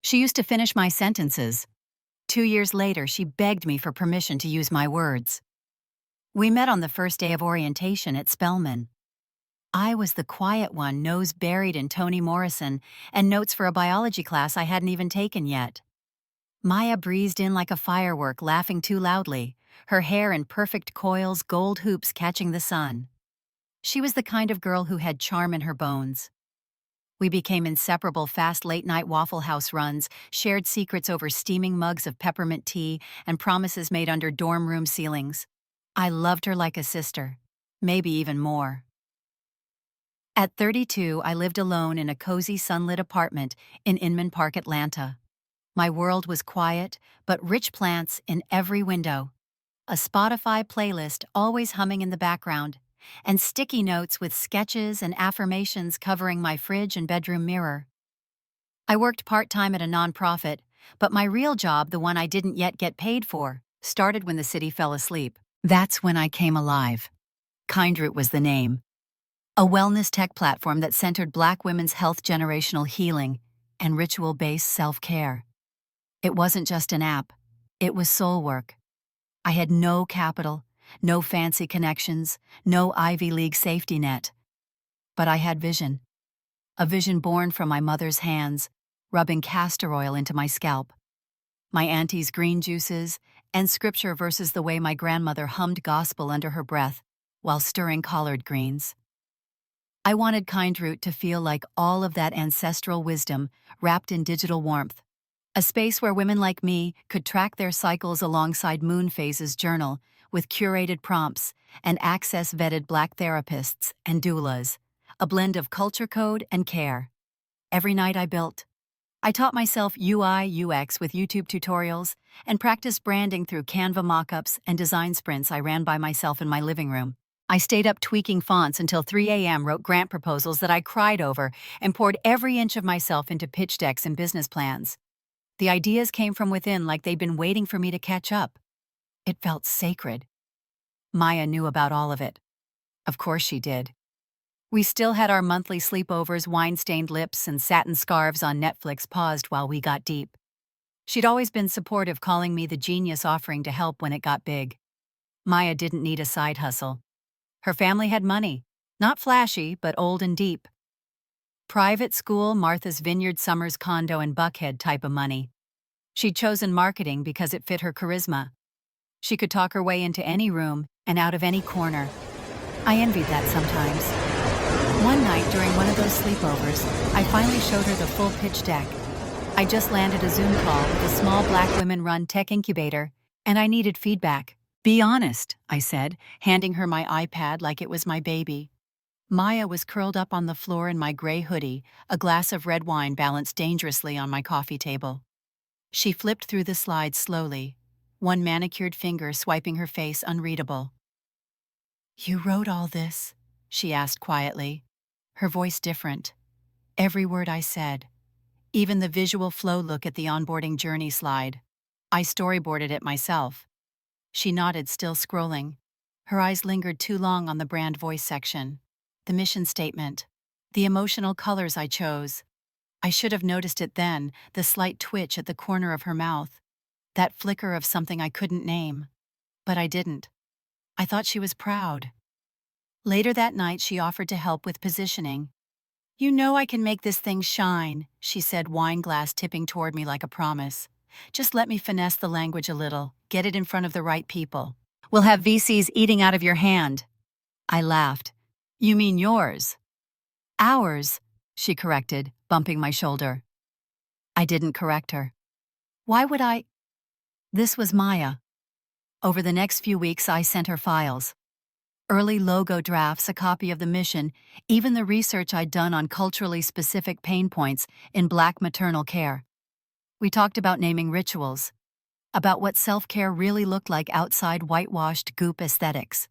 She used to finish my sentences. 2 years later, she begged me for permission to use my words. We met on the first day of orientation at Spelman. I was the quiet one, nose buried in Toni Morrison and notes for a biology class I hadn't even taken yet. Maya breezed in like a firework, laughing too loudly, her hair in perfect coils, gold hoops catching the sun. She was the kind of girl who had charm in her bones. We became inseparable, fast late-night Waffle House runs, shared secrets over steaming mugs of peppermint tea, and promises made under dorm room ceilings. I loved her like a sister, maybe even more. At 32, I lived alone in a cozy sunlit apartment in Inman Park, Atlanta. My world was quiet, but rich plants in every window. A Spotify playlist always humming in the background, and sticky notes with sketches and affirmations covering my fridge and bedroom mirror. I worked part-time at a nonprofit, but my real job, the one I didn't yet get paid for, started when the city fell asleep. That's when I came alive. KindRoot was the name. A wellness tech platform that centered Black women's health, generational healing, and ritual-based self-care. It wasn't just an app, it was soul work. I had no capital, no fancy connections, no Ivy League safety net. But I had vision. A vision born from my mother's hands, rubbing castor oil into my scalp. My auntie's green juices, and scripture verses the way my grandmother hummed gospel under her breath while stirring collard greens. I wanted KindRoot to feel like all of that ancestral wisdom wrapped in digital warmth. A space where women like me could track their cycles alongside Moon Phase's journal with curated prompts and access-vetted Black therapists and doulas, a blend of culture code and care. Every night I built. I taught myself UI/UX with YouTube tutorials and practiced branding through Canva mockups and design sprints I ran by myself in my living room. I stayed up tweaking fonts until 3 a.m., wrote grant proposals that I cried over, and poured every inch of myself into pitch decks and business plans. The ideas came from within like they'd been waiting for me to catch up. It felt sacred. Maya knew about all of it. Of course she did. We still had our monthly sleepovers, wine-stained lips, and satin scarves on Netflix paused while we got deep. She'd always been supportive, calling me the genius offering to help when it got big. Maya didn't need a side hustle. Her family had money, not flashy, but old and deep. Private school, Martha's Vineyard Summers condo and Buckhead type of money. She'd chosen marketing because it fit her charisma. She could talk her way into any room and out of any corner. I envied that sometimes. One night during one of those sleepovers, I finally showed her the full pitch deck. I just landed a Zoom call with a small Black women-run tech incubator, and I needed feedback. Be honest, I said, handing her my iPad like it was my baby. Maya was curled up on the floor in my gray hoodie, a glass of red wine balanced dangerously on my coffee table. She flipped through the slides slowly, one manicured finger swiping her face unreadable. "You wrote all this?" she asked quietly, her voice different. Every word I said, even the visual flow look at the onboarding journey slide. I storyboarded it myself. She nodded, still scrolling. Her eyes lingered too long on the brand voice section. The mission statement. The emotional colors I chose. I should have noticed it then, the slight twitch at the corner of her mouth. That flicker of something I couldn't name. But I didn't. I thought she was proud. Later that night, she offered to help with positioning. "You know I can make this thing shine," she said, wine glass tipping toward me like a promise. "Just let me finesse the language a little, get it in front of the right people. We'll have VCs eating out of your hand." I laughed. "You mean yours?" "Ours," she corrected, bumping my shoulder. I didn't correct her. Why would I? This was Maya. Over the next few weeks, I sent her files. Early logo drafts, a copy of the mission, even the research I'd done on culturally specific pain points in Black maternal care. We talked about naming rituals, about what self-care really looked like outside whitewashed goop aesthetics.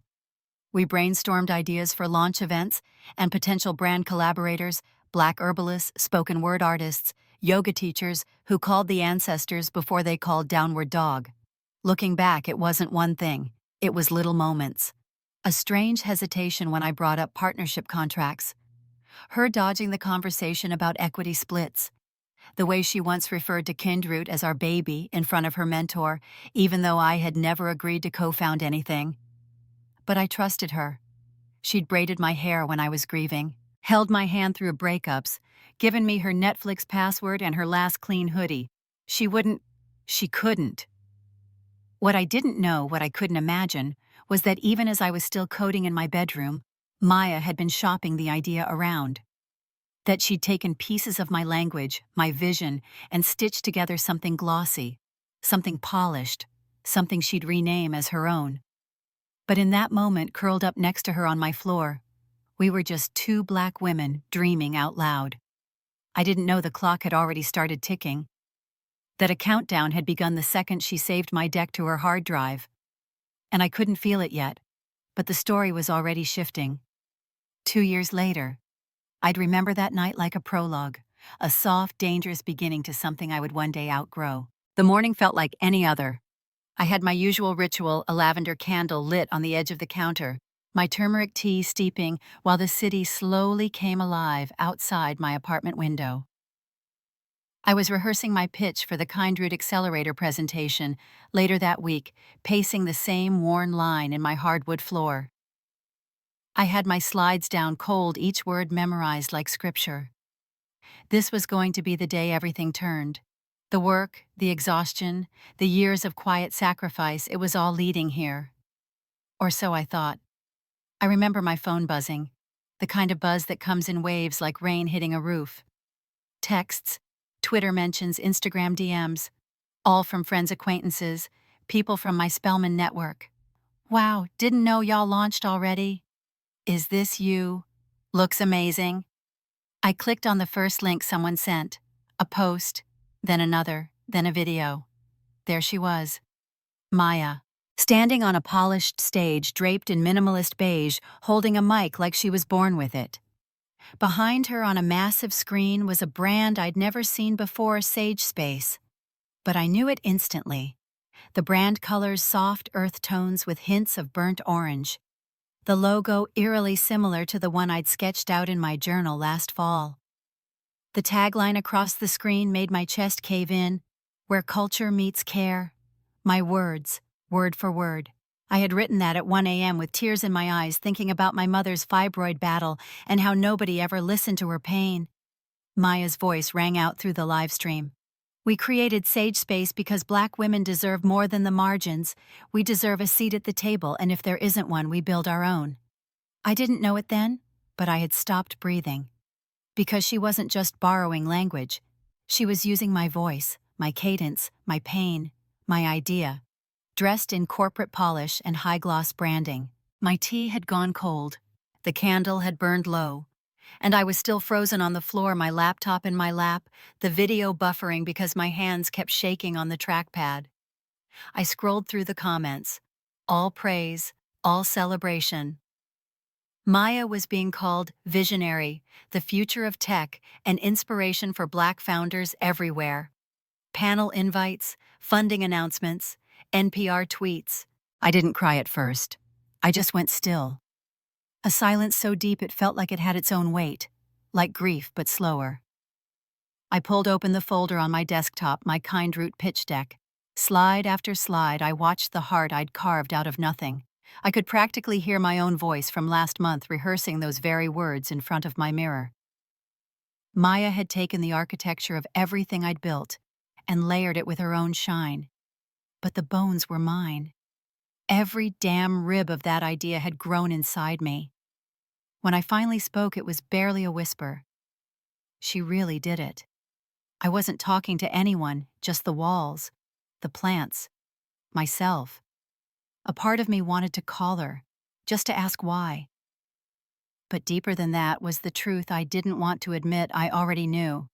We brainstormed ideas for launch events and potential brand collaborators, Black herbalists, spoken word artists, yoga teachers who called the ancestors before they called downward dog. Looking back, it wasn't one thing, it was little moments. A strange hesitation when I brought up partnership contracts. Her dodging the conversation about equity splits. The way she once referred to Kindroot as our baby in front of her mentor, even though I had never agreed to co-found anything. But I trusted her. She'd braided my hair when I was grieving, held my hand through breakups, given me her Netflix password and her last clean hoodie. She couldn't. What I didn't know, what I couldn't imagine, was that even as I was still coding in my bedroom, Maya had been shopping the idea around. That she'd taken pieces of my language, my vision, and stitched together something glossy, something polished, something she'd rename as her own. But in that moment, curled up next to her on my floor, we were just two black women dreaming out loud. I didn't know the clock had already started ticking, that a countdown had begun the second she saved my deck to her hard drive. And I couldn't feel it yet, but the story was already shifting. 2 years later, I'd remember that night like a prologue, a soft, dangerous beginning to something I would one day outgrow. The morning felt like any other. I had my usual ritual, a lavender candle lit on the edge of the counter, my turmeric tea steeping while the city slowly came alive outside my apartment window. I was rehearsing my pitch for the Kindroot Accelerator presentation later that week, pacing the same worn line in my hardwood floor. I had my slides down cold, each word memorized like scripture. This was going to be the day everything turned. The work, the exhaustion, the years of quiet sacrifice, it was all leading here. Or so I thought. I remember my phone buzzing, the kind of buzz that comes in waves like rain hitting a roof. Texts, Twitter mentions, Instagram DMs, all from friends, acquaintances, people from my Spellman network. Wow, didn't know y'all launched already. Is this you? Looks amazing. I clicked on the first link someone sent, a post, then another, then a video. There she was, Maya, standing on a polished stage draped in minimalist beige, holding a mic like she was born with it. Behind her on a massive screen was a brand I'd never seen before, Sage Space. But I knew it instantly. The brand colors soft earth tones with hints of burnt orange. The logo eerily similar to the one I'd sketched out in my journal last fall. The tagline across the screen made my chest cave in, where culture meets care. My words, word for word. I had written that at 1 a.m. with tears in my eyes, thinking about my mother's fibroid battle and how nobody ever listened to her pain. Maya's voice rang out through the live stream. We created Sage Space because Black women deserve more than the margins. We deserve a seat at the table, and if there isn't one, we build our own. I didn't know it then, but I had stopped breathing. Because she wasn't just borrowing language. She was using my voice, my cadence, my pain, my idea. Dressed in corporate polish and high-gloss branding. My tea had gone cold, the candle had burned low, and I was still frozen on the floor, my laptop in my lap, the video buffering because my hands kept shaking on the trackpad. I scrolled through the comments. All praise, all celebration. Maya was being called visionary, the future of tech, an inspiration for Black founders everywhere. Panel invites, funding announcements, NPR tweets. I didn't cry at first. I just went still. A silence so deep it felt like it had its own weight, like grief but slower. I pulled open the folder on my desktop, my Kindroot pitch deck. Slide after slide, I watched the heart I'd carved out of nothing. I could practically hear my own voice from last month rehearsing those very words in front of my mirror. Maya had taken the architecture of everything I'd built and layered it with her own shine. But the bones were mine. Every damn rib of that idea had grown inside me. When I finally spoke, it was barely a whisper. She really did it. I wasn't talking to anyone, just the walls, the plants, myself. A part of me wanted to call her, just to ask why. But deeper than that was the truth I didn't want to admit I already knew.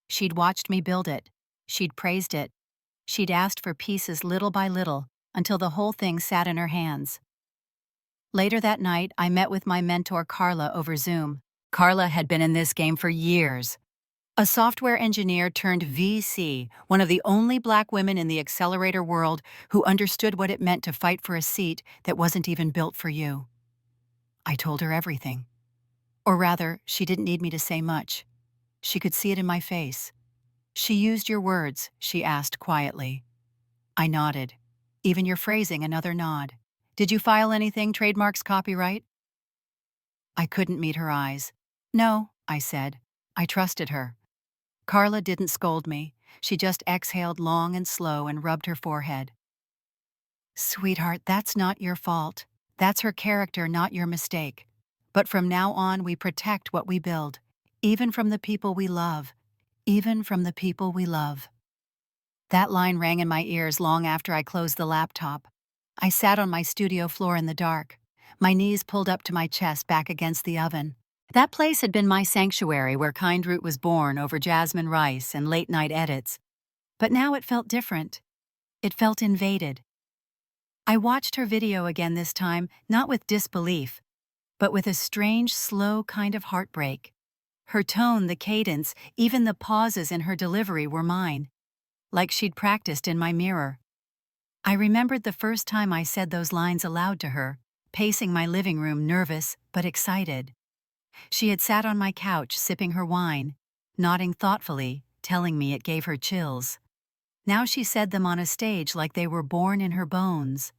She'd watched me build it. She'd praised it. She'd asked for pieces little by little until the whole thing sat in her hands. Later that night, I met with my mentor Carla over Zoom. Carla had been in this game for years. A software engineer turned VC, one of the only Black women in the accelerator world who understood what it meant to fight for a seat that wasn't even built for you. I told her everything. Or rather, she didn't need me to say much. She could see it in my face. She used your words, she asked quietly. I nodded. Even your phrasing, another nod. Did you file anything, trademarks, copyright? I couldn't meet her eyes. No, I said. I trusted her. Carla didn't scold me. She just exhaled long and slow and rubbed her forehead. Sweetheart, that's not your fault. That's her character, not your mistake. But from now on, we protect what we build, even from the people we love. Even from the people we love. That line rang in my ears long after I closed the laptop. I sat on my studio floor in the dark, my knees pulled up to my chest back against the oven. That place had been my sanctuary where Kind Root was born over jasmine rice and late-night edits. But now it felt different. It felt invaded. I watched her video again this time, not with disbelief, but with a strange, slow kind of heartbreak. Her tone, the cadence, even the pauses in her delivery were mine, like she'd practiced in my mirror. I remembered the first time I said those lines aloud to her, pacing my living room nervous but excited. She had sat on my couch sipping her wine, nodding thoughtfully, telling me it gave her chills. Now she said them on a stage like they were born in her bones.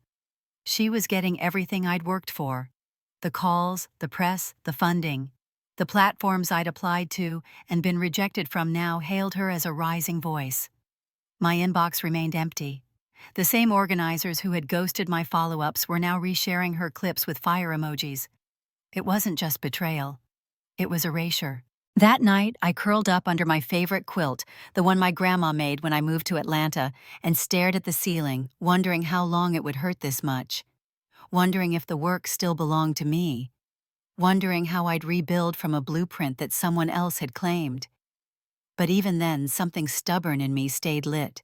She was getting everything I'd worked for. The calls, the press, the funding. The platforms I'd applied to and been rejected from now hailed her as a rising voice. My inbox remained empty. The same organizers who had ghosted my follow-ups were now resharing her clips with fire emojis. It wasn't just betrayal. It was erasure. That night, I curled up under my favorite quilt, the one my grandma made when I moved to Atlanta, and stared at the ceiling, wondering how long it would hurt this much. Wondering if the work still belonged to me. Wondering how I'd rebuild from a blueprint that someone else had claimed. But even then, something stubborn in me stayed lit.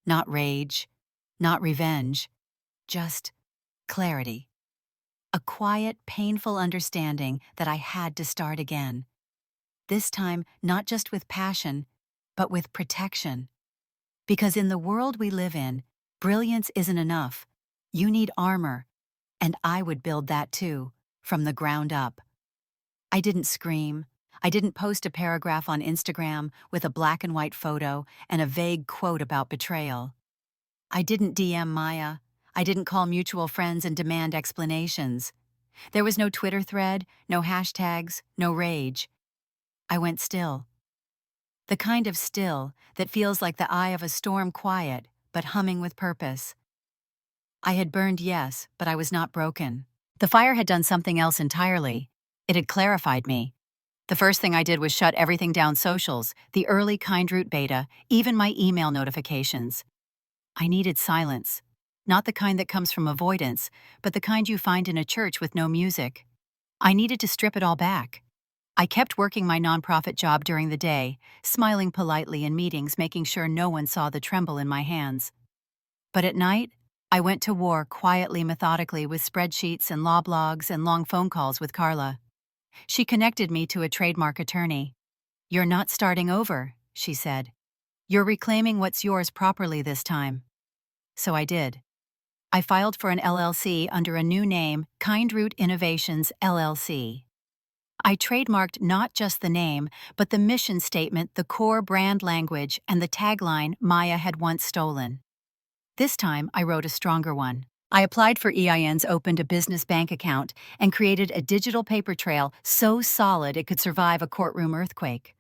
Not rage, not revenge, just clarity. A quiet, painful understanding that I had to start again. This time, not just with passion, but with protection. Because in the world we live in, brilliance isn't enough. You need armor, and I would build that too, from the ground up. I didn't scream. I didn't post a paragraph on Instagram with a black and white photo and a vague quote about betrayal. I didn't DM Maya. I didn't call mutual friends and demand explanations. There was no Twitter thread, no hashtags, no rage. I went still. The kind of still that feels like the eye of a storm, quiet, but humming with purpose. I had burned, yes, but I was not broken. The fire had done something else entirely. It had clarified me. The first thing I did was shut everything down: socials, the early Kind Root beta, even my email notifications. I needed silence. Not the kind that comes from avoidance, but the kind you find in a church with no music. I needed to strip it all back. I kept working my nonprofit job during the day, smiling politely in meetings, making sure no one saw the tremble in my hands. But at night, I went to war quietly, methodically, with spreadsheets and law blogs and long phone calls with Carla. She connected me to a trademark attorney. "You're not starting over," she said. "You're reclaiming what's yours properly this time." So I did. I filed for an LLC under a new name, Kind Root Innovations, LLC. I trademarked not just the name, but the mission statement, the core brand language, and the tagline Maya had once stolen. This time, I wrote a stronger one. I applied for EINs, opened a business bank account, and created a digital paper trail so solid it could survive a courtroom earthquake.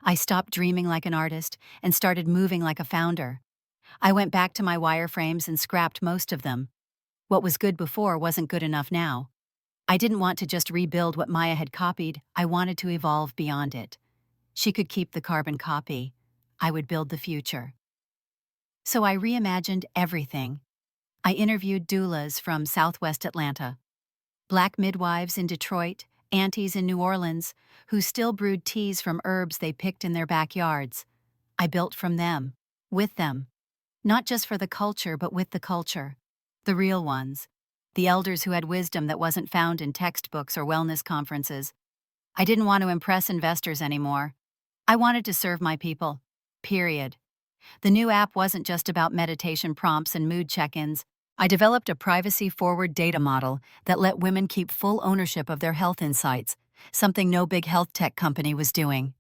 I stopped dreaming like an artist and started moving like a founder. I went back to my wireframes and scrapped most of them. What was good before wasn't good enough now. I didn't want to just rebuild what Maya had copied. I wanted to evolve beyond it. She could keep the carbon copy. I would build the future. So I reimagined everything. I interviewed doulas from Southwest Atlanta, Black midwives in Detroit, aunties in New Orleans, who still brewed teas from herbs they picked in their backyards. I built from them, with them. Not just for the culture, but with the culture. The real ones. The elders who had wisdom that wasn't found in textbooks or wellness conferences. I didn't want to impress investors anymore. I wanted to serve my people. Period. The new app wasn't just about meditation prompts and mood check-ins. I developed a privacy-forward data model that let women keep full ownership of their health insights, something no big health tech company was doing.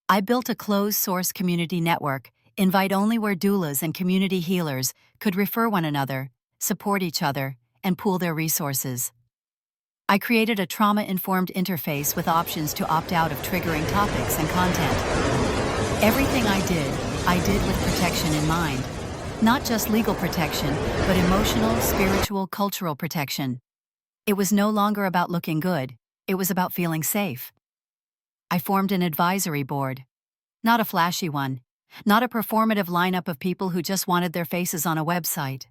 I built a closed-source community network, invite-only where doulas and community healers could refer one another, support each other, and pool their resources. I created a trauma-informed interface with options to opt out of triggering topics and content. Everything I did with protection in mind. Not just legal protection, but emotional, spiritual, cultural protection. It was no longer about looking good, it was about feeling safe. I formed an advisory board. Not a flashy one, not a performative lineup of people who just wanted their faces on a website.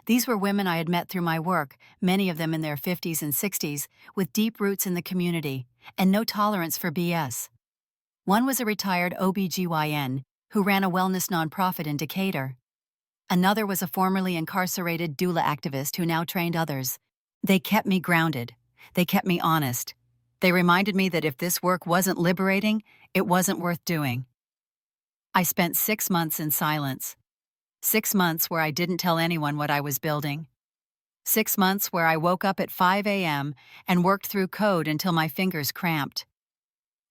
These were women I had met through my work, many of them in their 50s and 60s, with deep roots in the community, and no tolerance for BS. One was a retired OB/GYN who ran a wellness nonprofit in Decatur. Another was a formerly incarcerated doula activist who now trained others. They kept me grounded. They kept me honest. They reminded me that if this work wasn't liberating, it wasn't worth doing. I spent 6 months in silence. 6 months where I didn't tell anyone what I was building. 6 months where I woke up at 5 a.m. and worked through code until my fingers cramped.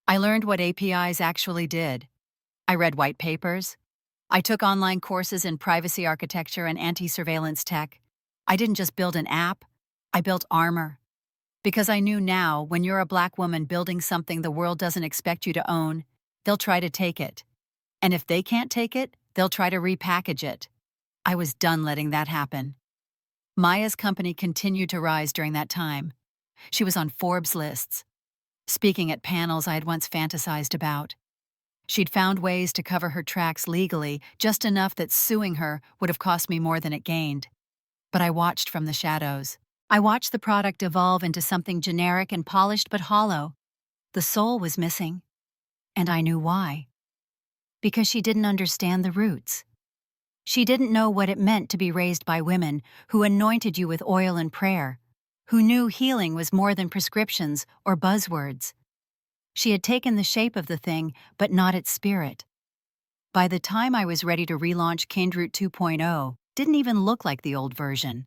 I learned what APIs actually did. I read white papers. I took online courses in privacy architecture and anti-surveillance tech. I didn't just build an app, I built armor. Because I knew now, when you're a Black woman building something the world doesn't expect you to own, they'll try to take it. And if they can't take it, they'll try to repackage it. I was done letting that happen. Maya's company continued to rise during that time. She was on Forbes lists, speaking at panels I had once fantasized about. She'd found ways to cover her tracks legally, just enough that suing her would have cost me more than it gained. But I watched from the shadows. I watched the product evolve into something generic and polished but hollow. The soul was missing. And I knew why. Because she didn't understand the roots. She didn't know what it meant to be raised by women who anointed you with oil and prayer, who knew healing was more than prescriptions or buzzwords. She had taken the shape of the thing, but not its spirit. By the time I was ready to relaunch Kindroot 2.0, didn't even look like the old version.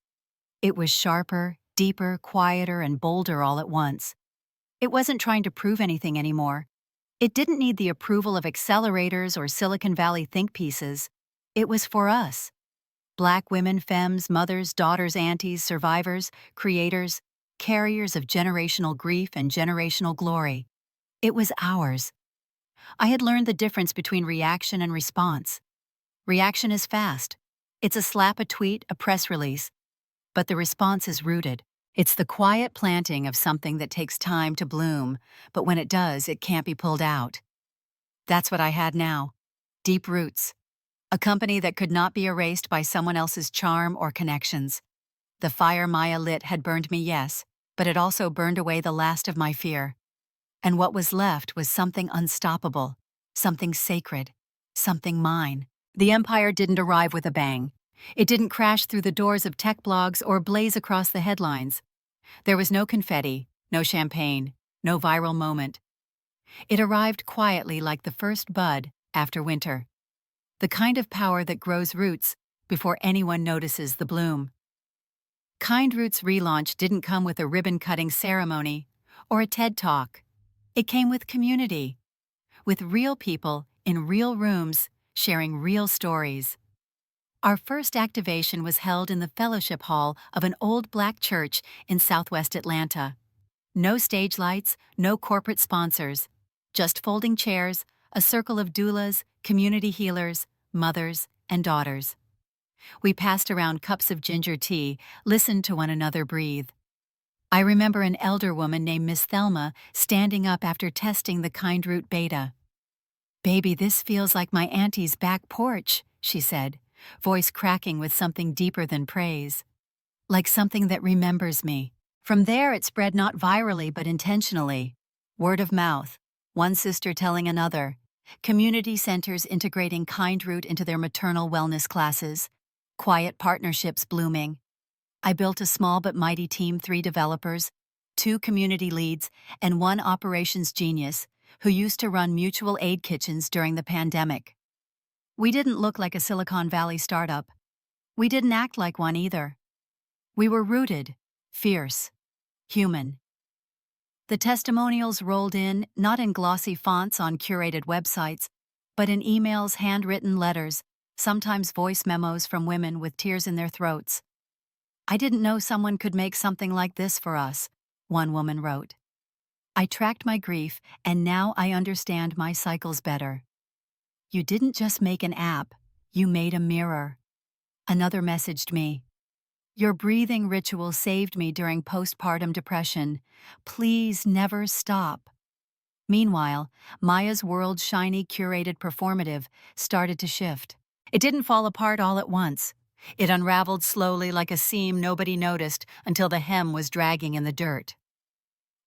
It was sharper, deeper, quieter, and bolder all at once. It wasn't trying to prove anything anymore. It didn't need the approval of accelerators or Silicon Valley think pieces. It was for us. Black women, femmes, mothers, daughters, aunties, survivors, creators, carriers of generational grief and generational glory. It was ours. I had learned the difference between reaction and response. Reaction is fast. It's a slap, a tweet, a press release. But the response is rooted. It's the quiet planting of something that takes time to bloom, but when it does, it can't be pulled out. That's what I had now. Deep roots. A company that could not be erased by someone else's charm or connections. The fire Maya lit had burned me, yes, but it also burned away the last of my fear. And what was left was something unstoppable, something sacred, something mine. The empire didn't arrive with a bang. It didn't crash through the doors of tech blogs or blaze across the headlines. There was no confetti, no champagne, no viral moment. It arrived quietly like the first bud after winter. The kind of power that grows roots before anyone notices the bloom. Kindroot's relaunch didn't come with a ribbon-cutting ceremony or a TED Talk. It came with community, with real people in real rooms sharing real stories. Our first activation was held in the fellowship hall of an old Black church in Southwest Atlanta. No stage lights, no corporate sponsors, just folding chairs, a circle of doulas, community healers, mothers, and daughters. We passed around cups of ginger tea, listened to one another breathe. I remember an elder woman named Miss Thelma standing up after testing the Kindroot beta. "Baby, this feels like my auntie's back porch," she said, voice cracking with something deeper than praise. Like something that remembers me. From there it spread not virally but intentionally. Word of mouth, one sister telling another, community centers integrating Kindroot into their maternal wellness classes, quiet partnerships blooming. I built a small but mighty team, 3 developers, 2 community leads, and 1 operations genius who used to run mutual aid kitchens during the pandemic. We didn't look like a Silicon Valley startup. We didn't act like one either. We were rooted, fierce, human. The testimonials rolled in, not in glossy fonts on curated websites, but in emails, handwritten letters, sometimes voice memos from women with tears in their throats. "I didn't know someone could make something like this for us," one woman wrote. "I tracked my grief, and now I understand my cycles better." "You didn't just make an app, you made a mirror." Another messaged me. "Your breathing ritual saved me during postpartum depression. Please never stop." Meanwhile, Maya's world's shiny, curated performative started to shift. It didn't fall apart all at once. It unraveled slowly like a seam nobody noticed until the hem was dragging in the dirt.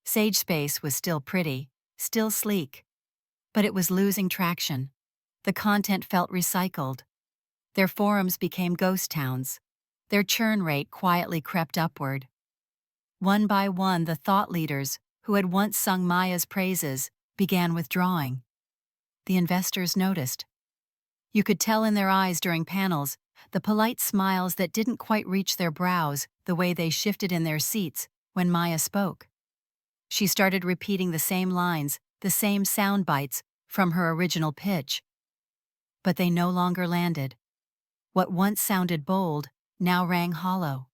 Sage Space was still pretty, still sleek, but it was losing traction. The content felt recycled. Their forums became ghost towns. Their churn rate quietly crept upward. One by one, the thought leaders, who had once sung Maya's praises, began withdrawing. The investors noticed. You could tell in their eyes during panels, the polite smiles that didn't quite reach their brows the way they shifted in their seats when Maya spoke. She started repeating the same lines, the same sound bites from her original pitch. But they no longer landed. What once sounded bold now rang hollow.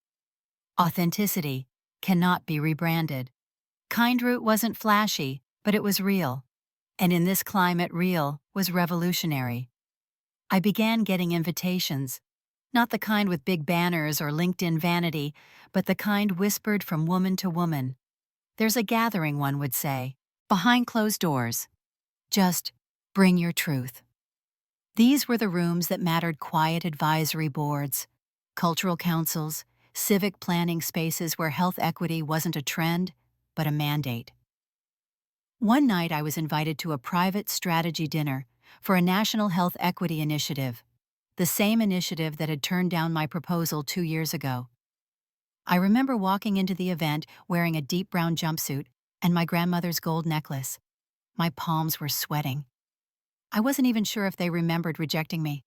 Authenticity cannot be rebranded. Kindroot wasn't flashy, but it was real. And in this climate, real was revolutionary. I began getting invitations. Not the kind with big banners or LinkedIn vanity, but the kind whispered from woman to woman. "There's a gathering," one would say, "behind closed doors. Just bring your truth." These were the rooms that mattered: quiet advisory boards, cultural councils, civic planning spaces where health equity wasn't a trend, but a mandate. One night I was invited to a private strategy dinner for a national health equity initiative, the same initiative that had turned down my proposal 2 years ago. I remember walking into the event wearing a deep brown jumpsuit and my grandmother's gold necklace. My palms were sweating. I wasn't even sure if they remembered rejecting me.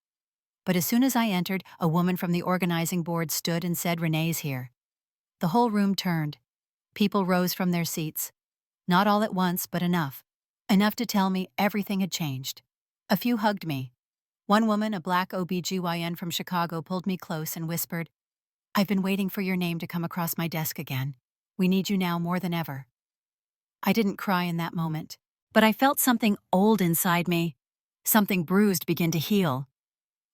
But as soon as I entered, a woman from the organizing board stood and said, "Renee's here." The whole room turned. People rose from their seats. Not all at once, but enough. Enough to tell me everything had changed. A few hugged me. One woman, a black OBGYN from Chicago, pulled me close and whispered, "I've been waiting for your name to come across my desk again. We need you now more than ever." I didn't cry in that moment, but I felt something old inside me, something bruised, begin to heal.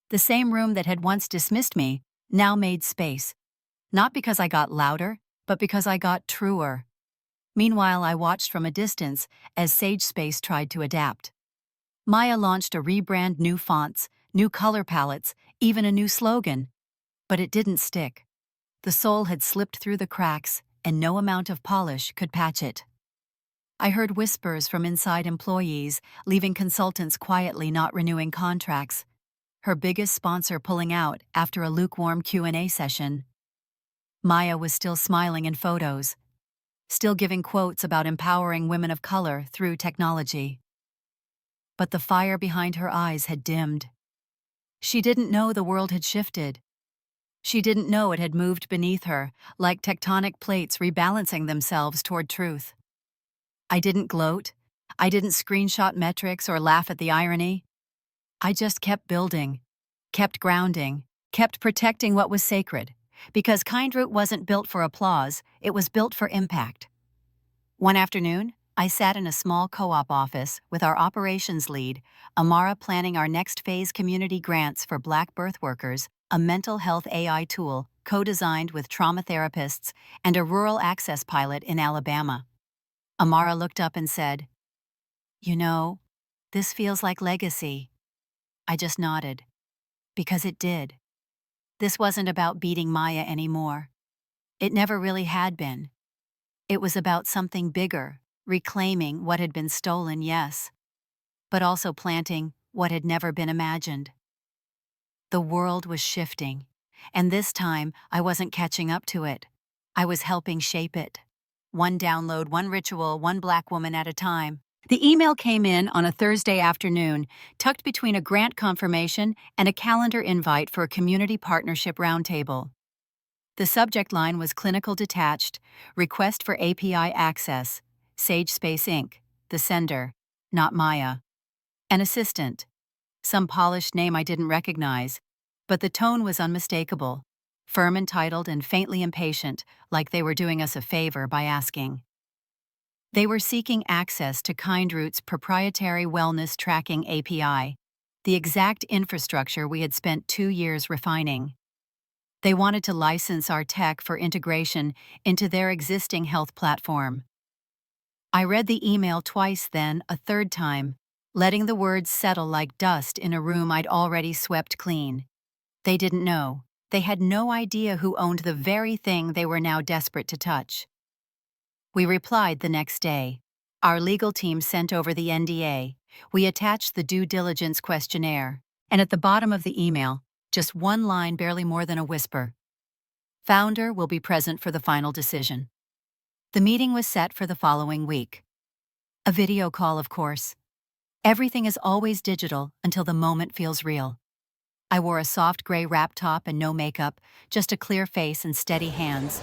The same room that had once dismissed me now made space, not because I got louder, but because I got truer. Meanwhile, I watched from a distance as Sage Space tried to adapt. Maya launched a rebrand, new fonts, new color palettes, even a new slogan. But it didn't stick. The soul had slipped through the cracks, and no amount of polish could patch it. I heard whispers from inside employees, leaving consultants quietly not renewing contracts, her biggest sponsor pulling out after a lukewarm Q&A session. Maya was still smiling in photos, still giving quotes about empowering women of color through technology. But the fire behind her eyes had dimmed. She didn't know the world had shifted. She didn't know it had moved beneath her, like tectonic plates rebalancing themselves toward truth. I didn't gloat. I didn't screenshot metrics or laugh at the irony. I just kept building, kept grounding, kept protecting what was sacred, because Kindroot wasn't built for applause, it was built for impact. One afternoon, I sat in a small co-op office with our operations lead, Amara, planning our next phase: community grants for Black birth workers, a mental health AI tool co-designed with trauma therapists, and a rural access pilot in Alabama. Amara looked up and said, "You know, this feels like legacy." I just nodded. Because it did. This wasn't about beating Maya anymore. It never really had been. It was about something bigger, reclaiming what had been stolen, yes, but also planting what had never been imagined. The world was shifting, and this time I wasn't catching up to it. I was helping shape it. One download, one ritual, one Black woman at a time. The email came in on a Thursday afternoon, tucked between a grant confirmation and a calendar invite for a community partnership roundtable. The subject line was clinical detached, request for API access, Sage Space Inc., the sender, not Maya. An assistant. Some polished name I didn't recognize, but the tone was unmistakable, firm, entitled, and faintly impatient, like they were doing us a favor by asking. They were seeking access to KindRoot's proprietary wellness tracking API, the exact infrastructure we had spent 2 years refining. They wanted to license our tech for integration into their existing health platform. I read the email twice, then a third time, letting the words settle like dust in a room I'd already swept clean. They didn't know. They had no idea who owned the very thing they were now desperate to touch. We replied the next day. Our legal team sent over the NDA. We attached the due diligence questionnaire. And at the bottom of the email, just one line, barely more than a whisper. Founder will be present for the final decision. The meeting was set for the following week. A video call, of course. Everything is always digital until the moment feels real. I wore a soft gray wrap top and no makeup, just a clear face and steady hands.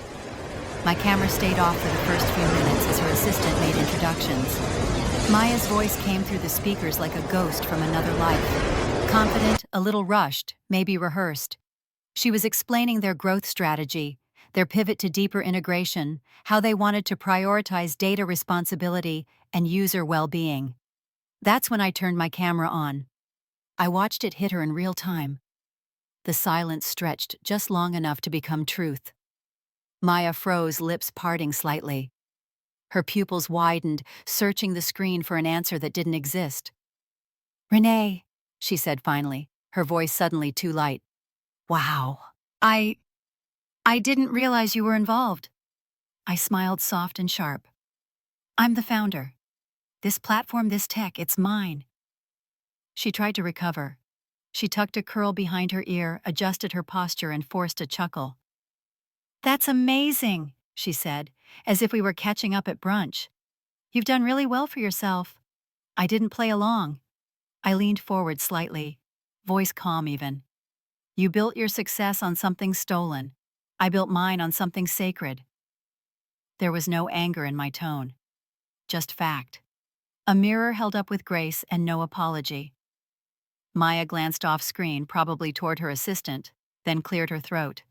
My camera stayed off for the first few minutes as her assistant made introductions. Maya's voice came through the speakers like a ghost from another life. Confident, a little rushed, maybe rehearsed. She was explaining their growth strategy, their pivot to deeper integration, how they wanted to prioritize data responsibility and user well-being. That's when I turned my camera on. I watched it hit her in real time. The silence stretched just long enough to become truth. Maya froze, lips parting slightly. Her pupils widened, searching the screen for an answer that didn't exist. "Renee," she said finally, her voice suddenly too light. "Wow. I didn't realize you were involved." I smiled soft and sharp. "I'm the founder. This platform, this tech, it's mine." She tried to recover. She tucked a curl behind her ear, adjusted her posture, and forced a chuckle. "That's amazing," she said, as if we were catching up at brunch. "You've done really well for yourself." I didn't play along. I leaned forward slightly, voice calm even. "You built your success on something stolen. I built mine on something sacred." There was no anger in my tone, just fact. A mirror held up with grace and no apology. Maya glanced off screen, probably toward her assistant, then cleared her throat.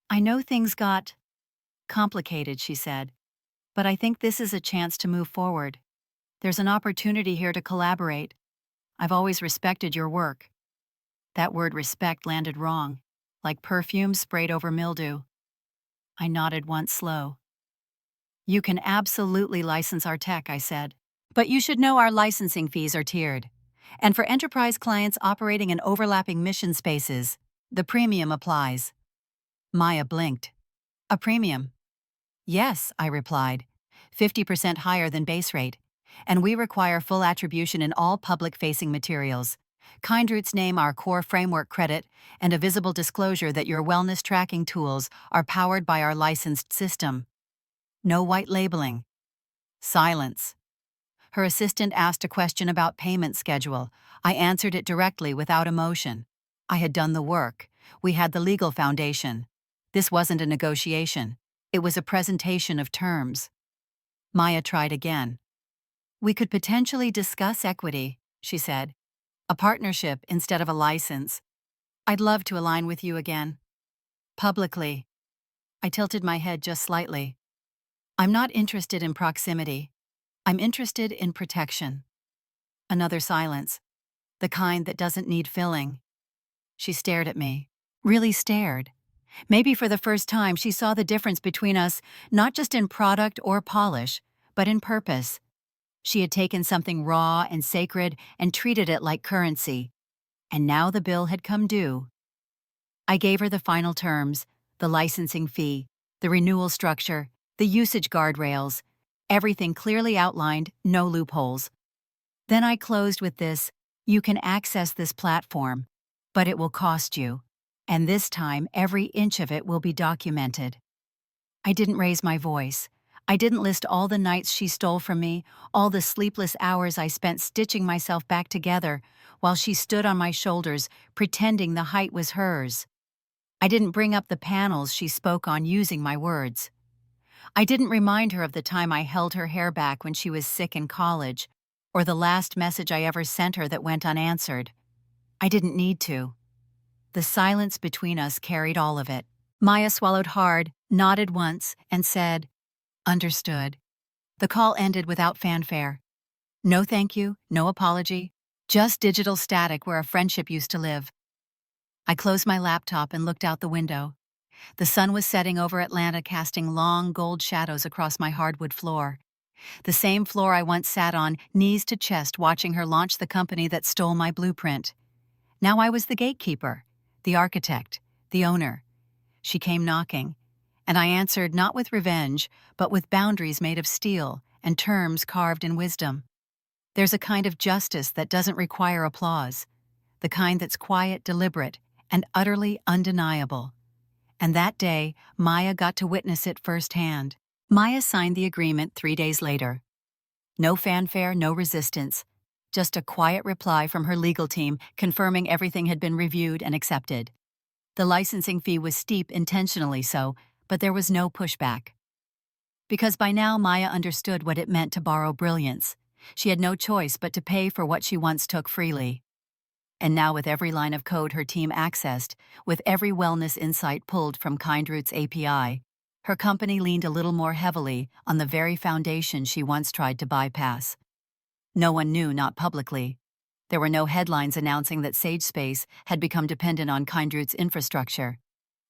"I know things got complicated," she said, "but I think this is a chance to move forward. There's an opportunity here to collaborate. I've always respected your work." That word respect landed wrong, like perfume sprayed over mildew. I nodded once slow. "You can absolutely license our tech," I said. "But you should know our licensing fees are tiered. And for enterprise clients operating in overlapping mission spaces, the premium applies." Maya blinked. "A premium?" "Yes," I replied. 50% higher than base rate. And we require full attribution in all public-facing materials. KindRoot's name our core framework credit, and a visible disclosure that your wellness tracking tools are powered by our licensed system. No white labeling. Silence. Her assistant asked a question about payment schedule. I answered it directly without emotion. I had done the work. We had the legal foundation. This wasn't a negotiation. It was a presentation of terms. Maya tried again. "We could potentially discuss equity," she said. "A partnership instead of a license. I'd love to align with you again. Publicly." I tilted my head just slightly. "I'm not interested in proximity. I'm interested in protection." Another silence. The kind that doesn't need filling. She stared at me. Really stared. Maybe for the first time she saw the difference between us, not just in product or polish, but in purpose. She had taken something raw and sacred and treated it like currency. And now the bill had come due. I gave her the final terms, the licensing fee, the renewal structure, the usage guardrails, everything clearly outlined, no loopholes. Then I closed with this: "You can access this platform, but it will cost you. And this time, every inch of it will be documented." I didn't raise my voice. I didn't list all the nights she stole from me, all the sleepless hours I spent stitching myself back together while she stood on my shoulders, pretending the height was hers. I didn't bring up the panels she spoke on using my words. I didn't remind her of the time I held her hair back when she was sick in college, or the last message I ever sent her that went unanswered. I didn't need to. The silence between us carried all of it. Maya swallowed hard, nodded once, and said, "Understood." The call ended without fanfare. No thank you, no apology, just digital static where a friendship used to live. I closed my laptop and looked out the window. The sun was setting over Atlanta, casting long gold shadows across my hardwood floor. The same floor I once sat on, knees to chest, watching her launch the company that stole my blueprint. Now I was the gatekeeper, the architect, the owner. She came knocking, and I answered not with revenge, but with boundaries made of steel and terms carved in wisdom. There's a kind of justice that doesn't require applause, the kind that's quiet, deliberate, and utterly undeniable. And that day, Maya got to witness it firsthand. Maya signed the agreement 3 days later. No fanfare, no resistance, just a quiet reply from her legal team confirming everything had been reviewed and accepted. The licensing fee was steep, intentionally so, but there was no pushback. Because by now Maya understood what it meant to borrow brilliance. She had no choice but to pay for what she once took freely. And now, with every line of code her team accessed, with every wellness insight pulled from KindRoot's API, her company leaned a little more heavily on the very foundation she once tried to bypass. No one knew, not publicly. There were no headlines announcing that SageSpace had become dependent on KindRoot's infrastructure.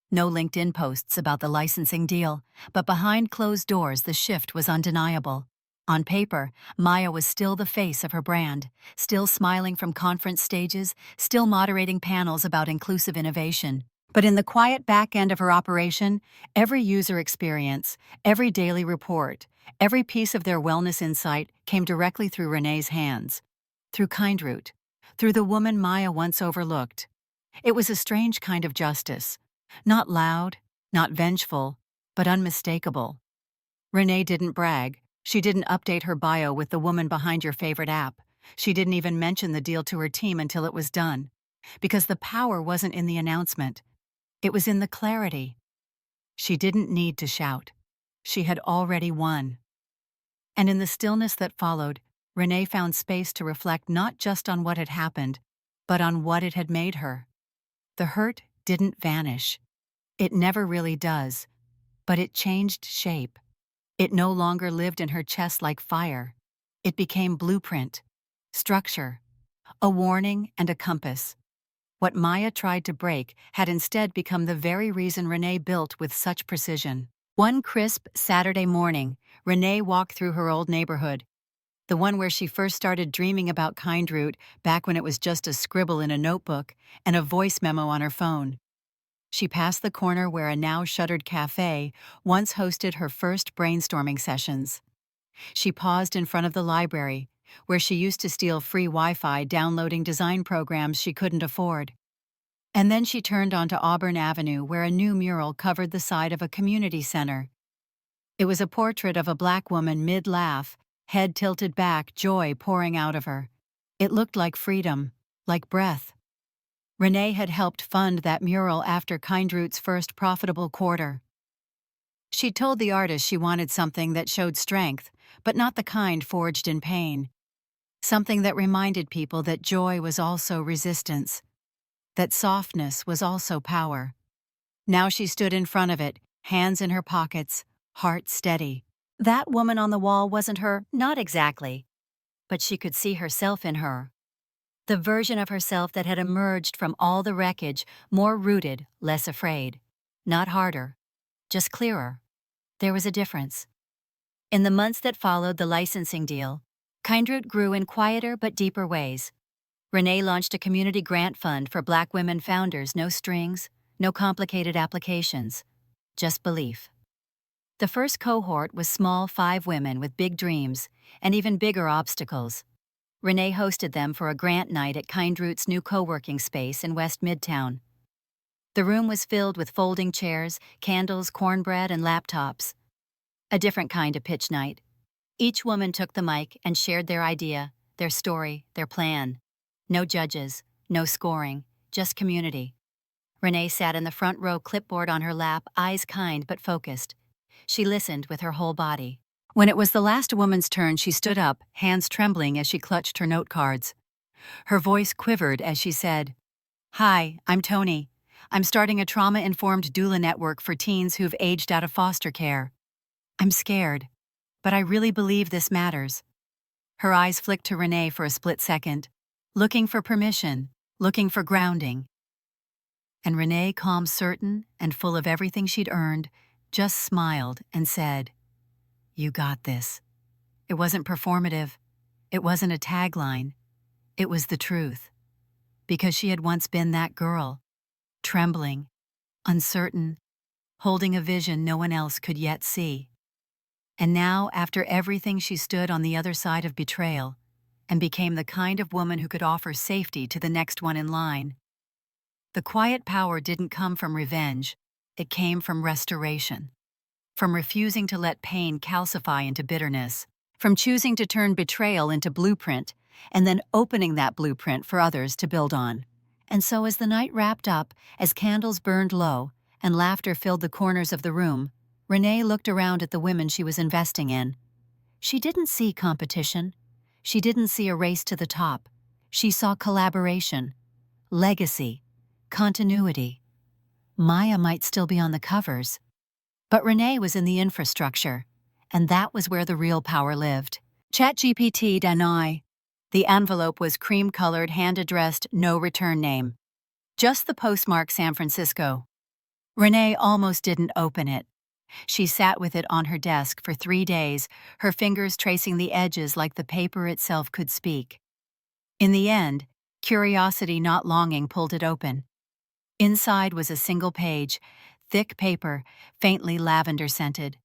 No LinkedIn posts about the licensing deal, but behind closed doors the shift was undeniable. On paper, Maya was still the face of her brand, still smiling from conference stages, still moderating panels about inclusive innovation. But in the quiet back end of her operation, every user experience, every daily report, every piece of their wellness insight came directly through Renee's hands, through KindRoot, through the woman Maya once overlooked. It was a strange kind of justice, not loud, not vengeful, but unmistakable. Renee didn't brag. She didn't update her bio with the woman behind your favorite app. She didn't even mention the deal to her team until it was done. Because the power wasn't in the announcement. It was in the clarity. She didn't need to shout. She had already won. And in the stillness that followed, Renee found space to reflect not just on what had happened, but on what it had made her. The hurt didn't vanish. It never really does. But it changed shape. It no longer lived in her chest like fire. It became blueprint, structure, a warning and a compass. What Maya tried to break had instead become the very reason Renee built with such precision. One crisp Saturday morning, Renee walked through her old neighborhood, the one where she first started dreaming about KindRoot back when it was just a scribble in a notebook and a voice memo on her phone. She passed the corner where a now-shuttered cafe once hosted her first brainstorming sessions. She paused in front of the library, where she used to steal free Wi-Fi downloading design programs she couldn't afford. And then she turned onto Auburn Avenue, where a new mural covered the side of a community center. It was a portrait of a black woman mid-laugh, head tilted back, joy pouring out of her. It looked like freedom, like breath. Renee had helped fund that mural after KindRoot's first profitable quarter. She'd told the artist she wanted something that showed strength, but not the kind forged in pain. Something that reminded people that joy was also resistance, that softness was also power. Now she stood in front of it, hands in her pockets, heart steady. That woman on the wall wasn't her, not exactly, but she could see herself in her. The version of herself that had emerged from all the wreckage, more rooted, less afraid. Not harder, just clearer. There was a difference. In the months that followed the licensing deal, KindRoot grew in quieter but deeper ways. Renee launched a community grant fund for Black women founders, no strings, no complicated applications, just belief. The first cohort was small 5 women with big dreams and even bigger obstacles. Renee hosted them for a grant night at KindRoot's new co-working space in West Midtown. The room was filled with folding chairs, candles, cornbread, and laptops. A different kind of pitch night. Each woman took the mic and shared their idea, their story, their plan. No judges, no scoring, just community. Renee sat in the front row, clipboard on her lap, eyes kind but focused. She listened with her whole body. When it was the last woman's turn, she stood up, hands trembling as she clutched her note cards. Her voice quivered as she said, "Hi, I'm Tony. I'm starting a trauma-informed doula network for teens who've aged out of foster care. I'm scared, but I really believe this matters." Her eyes flicked to Renee for a split second, looking for permission, looking for grounding. And Renee, calm, certain, and full of everything she'd earned, just smiled and said, "You got this." It wasn't performative. It wasn't a tagline. It was the truth. Because she had once been that girl, trembling, uncertain, holding a vision no one else could yet see. And now, after everything, she stood on the other side of betrayal and became the kind of woman who could offer safety to the next one in line. The quiet power didn't come from revenge. It came from restoration. From refusing to let pain calcify into bitterness. From choosing to turn betrayal into blueprint, and then opening that blueprint for others to build on. And so as the night wrapped up, as candles burned low, and laughter filled the corners of the room, Renee looked around at the women she was investing in. She didn't see competition. She didn't see a race to the top. She saw collaboration, legacy, continuity. Maya might still be on the covers, but Renee was in the infrastructure, and that was where the real power lived. ChatGPT deny. The envelope was cream-colored, hand-addressed, no return name. Just the postmark San Francisco. Renee almost didn't open it. She sat with it on her desk for 3 days, her fingers tracing the edges like the paper itself could speak. In the end, curiosity not longing pulled it open. Inside was a single page, thick paper, faintly lavender-scented.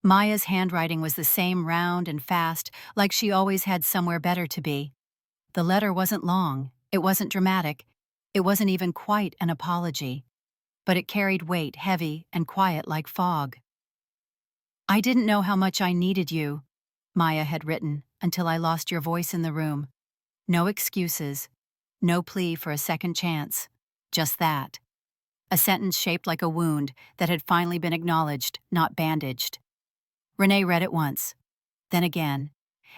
Maya's handwriting was the same, round and fast, like she always had somewhere better to be. The letter wasn't long, it wasn't dramatic, it wasn't even quite an apology. But it carried weight, heavy and quiet like fog. "I didn't know how much I needed you," Maya had written, "until I lost your voice in the room. No excuses, no plea for a second chance, just that." A sentence shaped like a wound that had finally been acknowledged, not bandaged. Renee read it once, then again,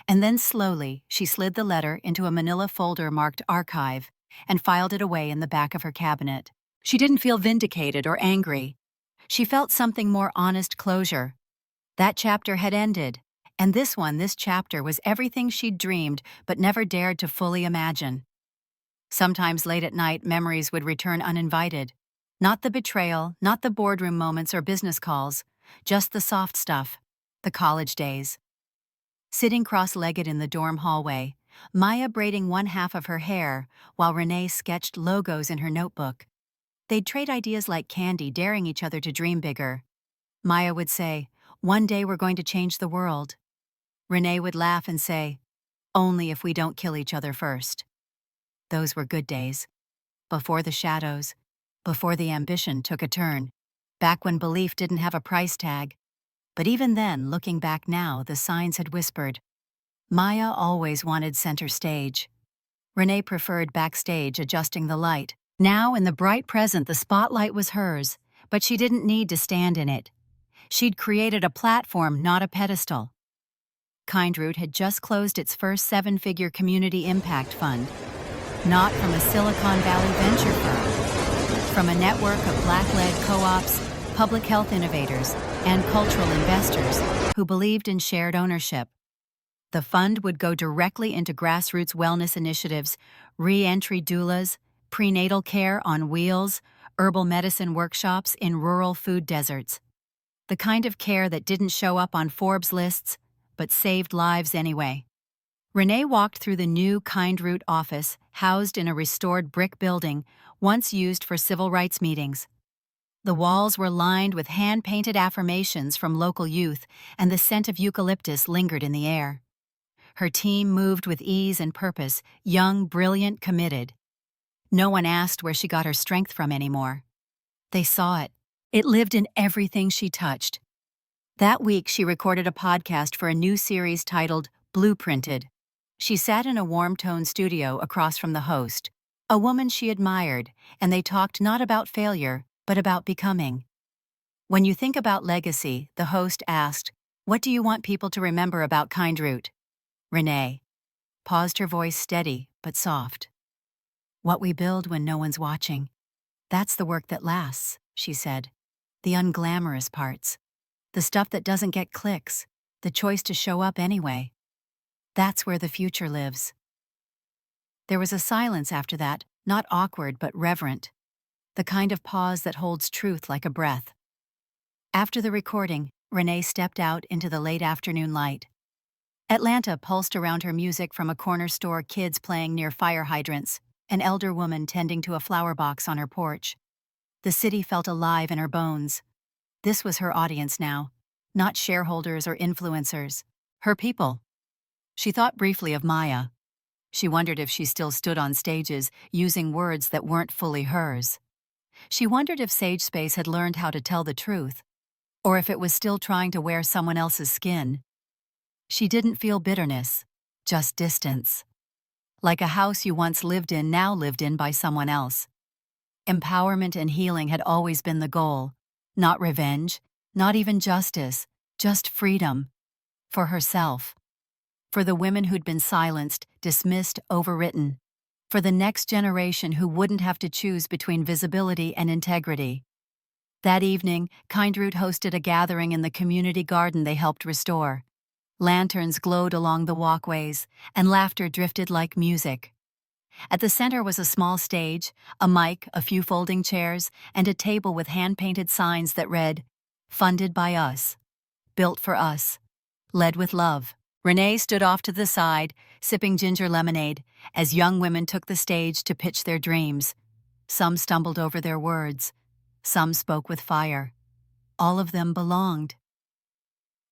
and then slowly she slid the letter into a manila folder marked Archive and filed it away in the back of her cabinet. She didn't feel vindicated or angry. She felt something more honest: closure. That chapter had ended, and this chapter was everything she'd dreamed but never dared to fully imagine. Sometimes late at night, memories would return uninvited. Not the betrayal, not the boardroom moments or business calls, just the soft stuff, the college days. Sitting cross-legged in the dorm hallway, Maya braiding one half of her hair while Renee sketched logos in her notebook. They'd trade ideas like candy, daring each other to dream bigger. Maya would say, "One day we're going to change the world." Renee would laugh and say, "Only if we don't kill each other first." Those were good days. Before the shadows, before the ambition took a turn, back when belief didn't have a price tag. But even then, looking back now, the signs had whispered. Maya always wanted center stage. Renee preferred backstage, adjusting the light. Now, in the bright present, the spotlight was hers, but she didn't need to stand in it. She'd created a platform, not a pedestal. Kindroot had just closed its first 7-figure community impact fund. Not from a Silicon Valley venture firm. From a network of Black-led co-ops, public health innovators, and cultural investors who believed in shared ownership. The fund would go directly into grassroots wellness initiatives, re-entry doulas, prenatal care on wheels, herbal medicine workshops in rural food deserts. The kind of care that didn't show up on Forbes lists, but saved lives anyway. Renee walked through the new Kindroot office, housed in a restored brick building, once used for civil rights meetings. The walls were lined with hand-painted affirmations from local youth, and the scent of eucalyptus lingered in the air. Her team moved with ease and purpose, young, brilliant, committed. No one asked where she got her strength from anymore. They saw it. It lived in everything she touched. That week, she recorded a podcast for a new series titled Blueprinted. She sat in a warm-toned studio across from the host, a woman she admired, and they talked not about failure, but about becoming. When you think about legacy, the host asked, "What do you want people to remember about Kindroot?" Renee paused, her voice steady but soft. "What we build when no one's watching. That's the work that lasts," she said. "The unglamorous parts. The stuff that doesn't get clicks. The choice to show up anyway. That's where the future lives." There was a silence after that, not awkward but reverent. The kind of pause that holds truth like a breath. After the recording, Renee stepped out into the late afternoon light. Atlanta pulsed around her, music from a corner store, kids playing near fire hydrants, an elder woman tending to a flower box on her porch. The city felt alive in her bones. This was her audience now, not shareholders or influencers, her people. She thought briefly of Maya. She wondered if she still stood on stages, using words that weren't fully hers. She wondered if Sage Space had learned how to tell the truth, or if it was still trying to wear someone else's skin. She didn't feel bitterness, just distance. Like a house you once lived in, now lived in by someone else. Empowerment and healing had always been the goal. Not revenge, not even justice, just freedom. For herself. For the women who'd been silenced, dismissed, overwritten. For the next generation who wouldn't have to choose between visibility and integrity. That evening, Kindroot hosted a gathering in the community garden they helped restore. Lanterns glowed along the walkways, and laughter drifted like music. At the center was a small stage, a mic, a few folding chairs, and a table with hand-painted signs that read, "Funded by us. Built for us. Led with love." Renee stood off to the side, sipping ginger lemonade, as young women took the stage to pitch their dreams. Some stumbled over their words. Some spoke with fire. All of them belonged.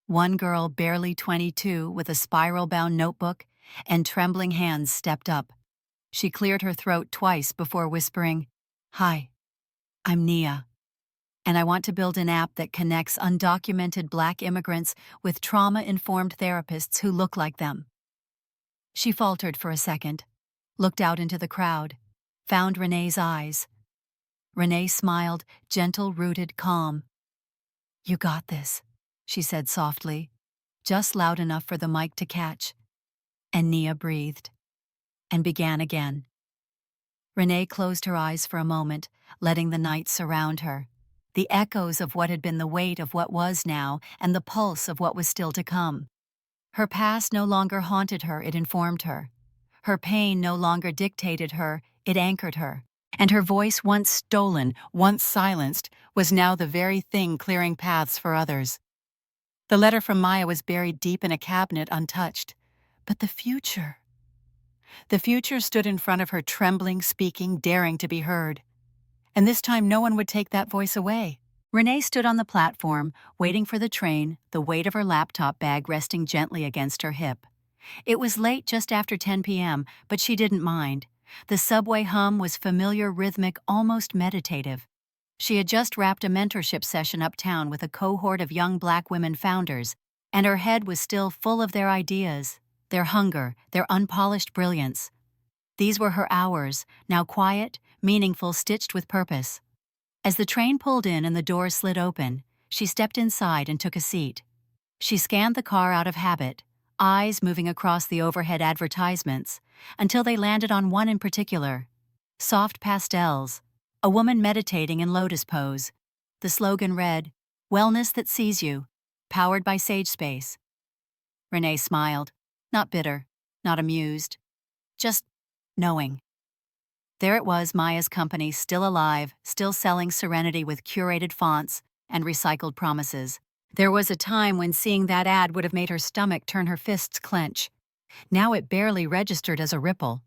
One girl, barely 22, with a spiral-bound notebook and trembling hands, stepped up. She cleared her throat twice before whispering, "Hi, I'm Nia, and I want to build an app that connects undocumented Black immigrants with trauma-informed therapists who look like them." She faltered for a second, looked out into the crowd, found Renee's eyes. Renee smiled, gentle, rooted, calm. "You got this," she said softly, just loud enough for the mic to catch. And Nia breathed, and began again. Renee closed her eyes for a moment, letting the night surround her. The echoes of what had been, the weight of what was now, and the pulse of what was still to come. Her past no longer haunted her, it informed her. Her pain no longer dictated her, it anchored her. And her voice, once stolen, once silenced, was now the very thing clearing paths for others. The letter from Maya was buried deep in a cabinet, untouched. But the future. The future stood in front of her, trembling, speaking, daring to be heard. And this time no one would take that voice away. Renee stood on the platform, waiting for the train, the weight of her laptop bag resting gently against her hip. It was late, just after 10 p.m., but she didn't mind. The subway hum was familiar, rhythmic, almost meditative. She had just wrapped a mentorship session uptown with a cohort of young Black women founders, and her head was still full of their ideas, their hunger, their unpolished brilliance. These were her hours, now quiet, meaningful, stitched with purpose. As the train pulled in and the doors slid open, she stepped inside and took a seat. She scanned the car out of habit, eyes moving across the overhead advertisements, until they landed on one in particular. Soft pastels, a woman meditating in lotus pose. The slogan read, "Wellness that sees you, powered by Sage Space." Renee smiled, not bitter, not amused, just knowing. There it was, Maya's company, still alive, still selling serenity with curated fonts and recycled promises. There was a time when seeing that ad would have made her stomach turn, her fists clench. Now it barely registered as a ripple.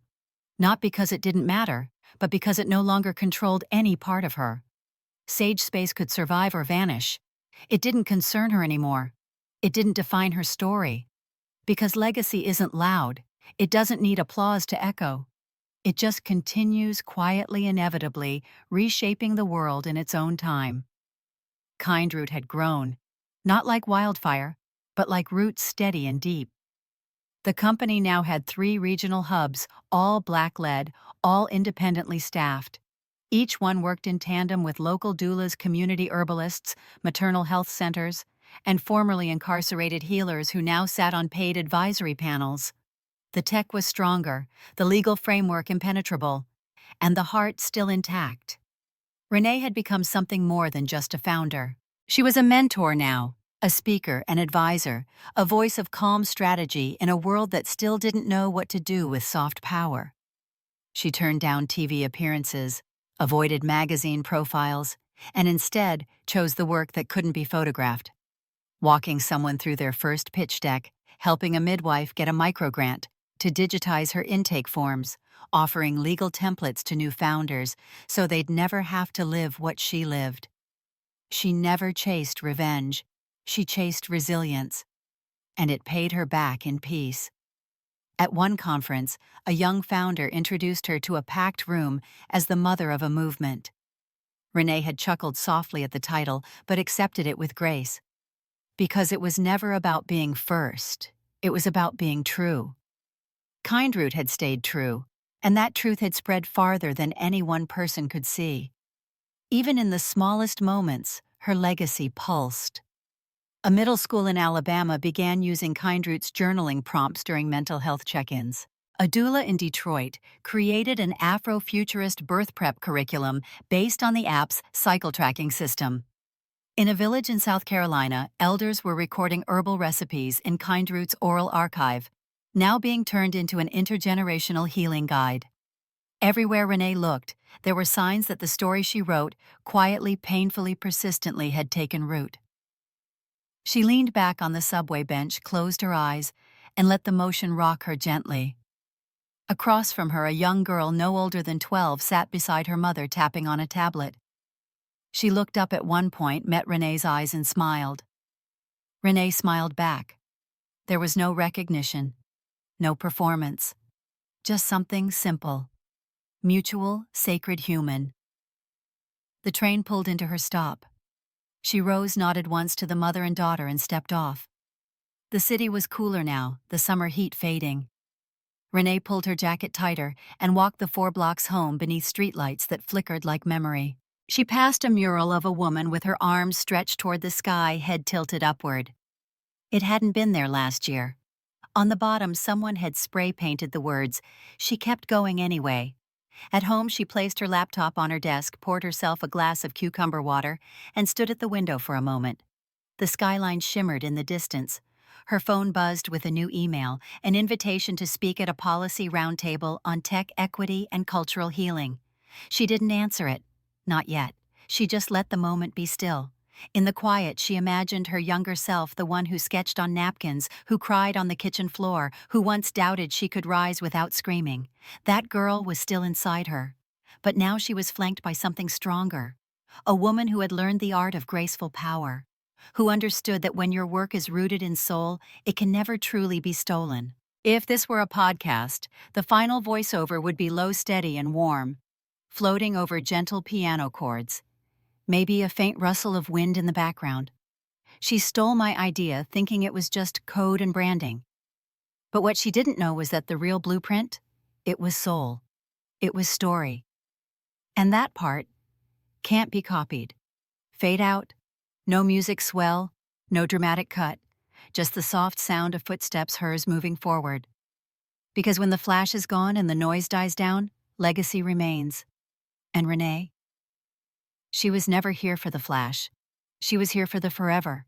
Not because it didn't matter, but because it no longer controlled any part of her. Sage Space could survive or vanish. It didn't concern her anymore. It didn't define her story. Because legacy isn't loud. It doesn't need applause to echo. It just continues quietly, inevitably, reshaping the world in its own time. Kindroot had grown, not like wildfire, but like roots steady and deep. The company now had 3 regional hubs, all Black-led, all independently staffed. Each one worked in tandem with local doulas, community herbalists, maternal health centers, and formerly incarcerated healers who now sat on paid advisory panels. The tech was stronger, the legal framework impenetrable, and the heart still intact. Renee had become something more than just a founder. She was a mentor now, a speaker, an advisor, a voice of calm strategy in a world that still didn't know what to do with soft power. She turned down TV appearances, avoided magazine profiles, and instead chose the work that couldn't be photographed. Walking someone through their first pitch deck, helping a midwife get a microgrant, to digitize her intake forms, offering legal templates to new founders so they'd never have to live what she lived. She never chased revenge. She chased resilience. And it paid her back in peace. At one conference, a young founder introduced her to a packed room as the mother of a movement. Renee had chuckled softly at the title, but accepted it with grace. Because it was never about being first. It was about being true. Kindroot had stayed true, and that truth had spread farther than any one person could see. Even in the smallest moments, her legacy pulsed. A middle school in Alabama began using Kindroot's journaling prompts during mental health check-ins. A doula in Detroit created an Afrofuturist birth prep curriculum based on the app's cycle tracking system. In a village in South Carolina, elders were recording herbal recipes in Kindroot's oral archive, now being turned into an intergenerational healing guide. Everywhere Renee looked, there were signs that the story she wrote, quietly, painfully, persistently, had taken root. She leaned back on the subway bench, closed her eyes, and let the motion rock her gently. Across from her, a young girl no older than 12 sat beside her mother, tapping on a tablet. She looked up at one point, met Renee's eyes, and smiled. Renee smiled back. There was no recognition, no performance, just something simple, mutual, sacred, human. The train pulled into her stop. She rose, nodded once to the mother and daughter, and stepped off. The city was cooler now, the summer heat fading. Renee pulled her jacket tighter and walked the 4 blocks home beneath streetlights that flickered like memory. She passed a mural of a woman with her arms stretched toward the sky, head tilted upward. It hadn't been there last year. On the bottom, someone had spray-painted the words, "She kept going anyway." At home, she placed her laptop on her desk, poured herself a glass of cucumber water, and stood at the window for a moment. The skyline shimmered in the distance. Her phone buzzed with a new email, an invitation to speak at a policy roundtable on tech equity and cultural healing. She didn't answer it. Not yet. She just let the moment be still. In the quiet, she imagined her younger self, the one who sketched on napkins, who cried on the kitchen floor, who once doubted she could rise without screaming. That girl was still inside her. But now she was flanked by something stronger. A woman who had learned the art of graceful power. Who understood that when your work is rooted in soul, it can never truly be stolen. If this were a podcast, the final voiceover would be low, steady, and warm, floating over gentle piano chords. Maybe a faint rustle of wind in the background. She stole my idea, thinking it was just code and branding. But what she didn't know was that the real blueprint, it was soul. It was story. And that part can't be copied. Fade out, no music swell, no dramatic cut, just the soft sound of footsteps, hers moving forward. Because when the flash is gone and the noise dies down, legacy remains. And Renee? She was never here for the flash. She was here for the forever.